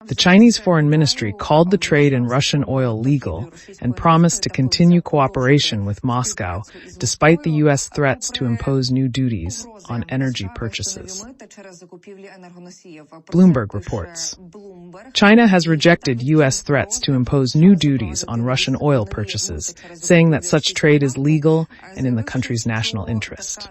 The Chinese Foreign Ministry called the trade in Russian oil legal and promised to continue cooperation with Moscow despite the U.S. threats to impose new duties on energy purchases. Bloomberg reports. China has rejected U.S. threats to impose new duties on Russian oil purchases, saying that such trade is legal and in the country's national interest.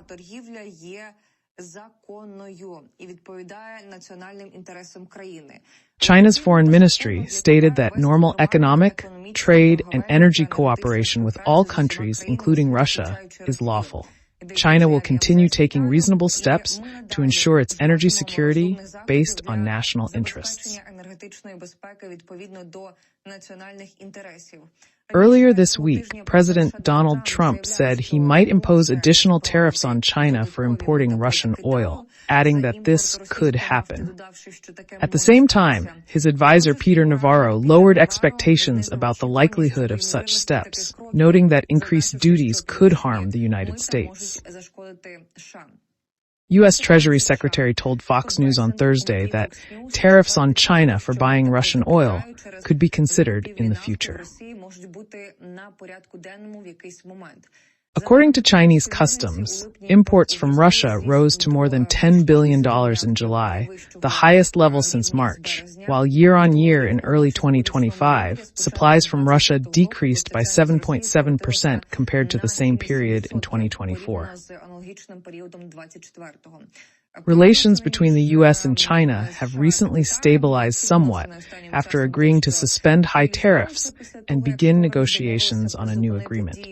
China's foreign ministry stated that normal economic, trade, and energy cooperation with all countries, including Russia, is lawful. China will continue taking reasonable steps to ensure its energy security based on national interests. Earlier this week, President Donald Trump said he might impose additional tariffs on China for importing Russian oil, adding that this could happen. At the same time, his advisor Peter Navarro lowered expectations about the likelihood of such steps, noting that increased duties could harm the United States. U.S. Treasury Secretary told Fox News on Thursday that tariffs on China for buying Russian oil could be considered in the future. According to Chinese customs, imports from Russia rose to more than $10 billion in July, the highest level since March, while year-on-year in early 2025, supplies from Russia decreased by 7.7% compared to the same period in 2024. Relations between the U.S. and China have recently stabilized somewhat after agreeing to suspend high tariffs and begin negotiations on a new agreement.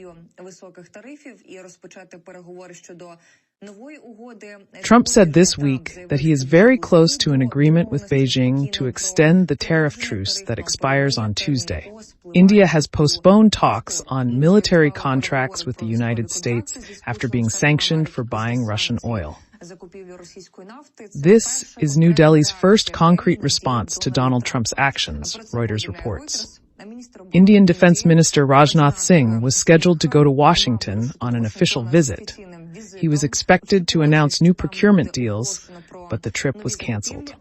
Trump said this week that he is very close to an agreement with Beijing to extend the tariff truce that expires on Tuesday. India has postponed talks on military contracts with the United States after being sanctioned for buying Russian oil. This is New Delhi's first concrete response to Donald Trump's actions, Reuters reports. Indian Defense Minister Rajnath Singh was scheduled to go to Washington on an official visit. He was expected to announce new procurement deals, but the trip was canceled.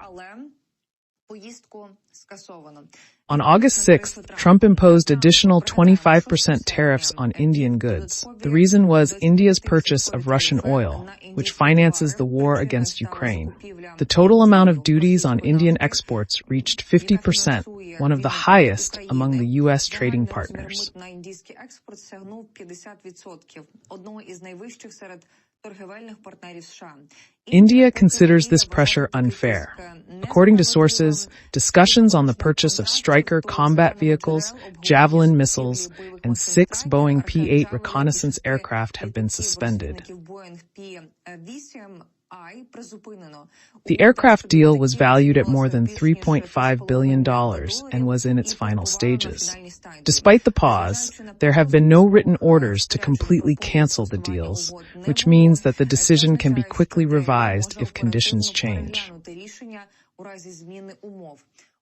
On August 6th, Trump imposed additional 25% tariffs on Indian goods. The reason was India's purchase of Russian oil, which finances the war against Ukraine. The total amount of duties on Indian exports reached 50%, one of the highest among the U.S. trading partners. India considers this pressure unfair. According to sources, discussions on the purchase of Stryker combat vehicles, Javelin missiles, and 6 Boeing P-8 reconnaissance aircraft have been suspended. The aircraft deal was valued at more than $3.5 billion and was in its final stages. Despite the pause, there have been no written orders to completely cancel the deals, which means that the decision can be quickly revised if conditions change.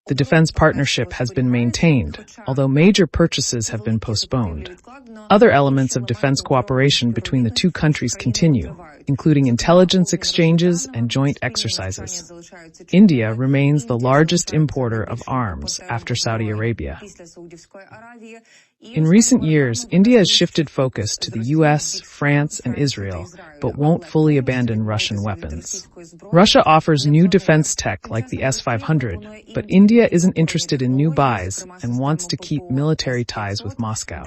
The defense partnership has been maintained, although major purchases have been postponed. Other elements of defense cooperation between the two countries continue, including intelligence exchanges and joint exercises. India remains the largest importer of arms after Saudi Arabia. In recent years, India has shifted focus to the U.S., France, and Israel, but won't fully abandon Russian weapons. Russia offers new defense tech like the S-500, but India isn't interested in new buys and wants to keep military ties with Moscow.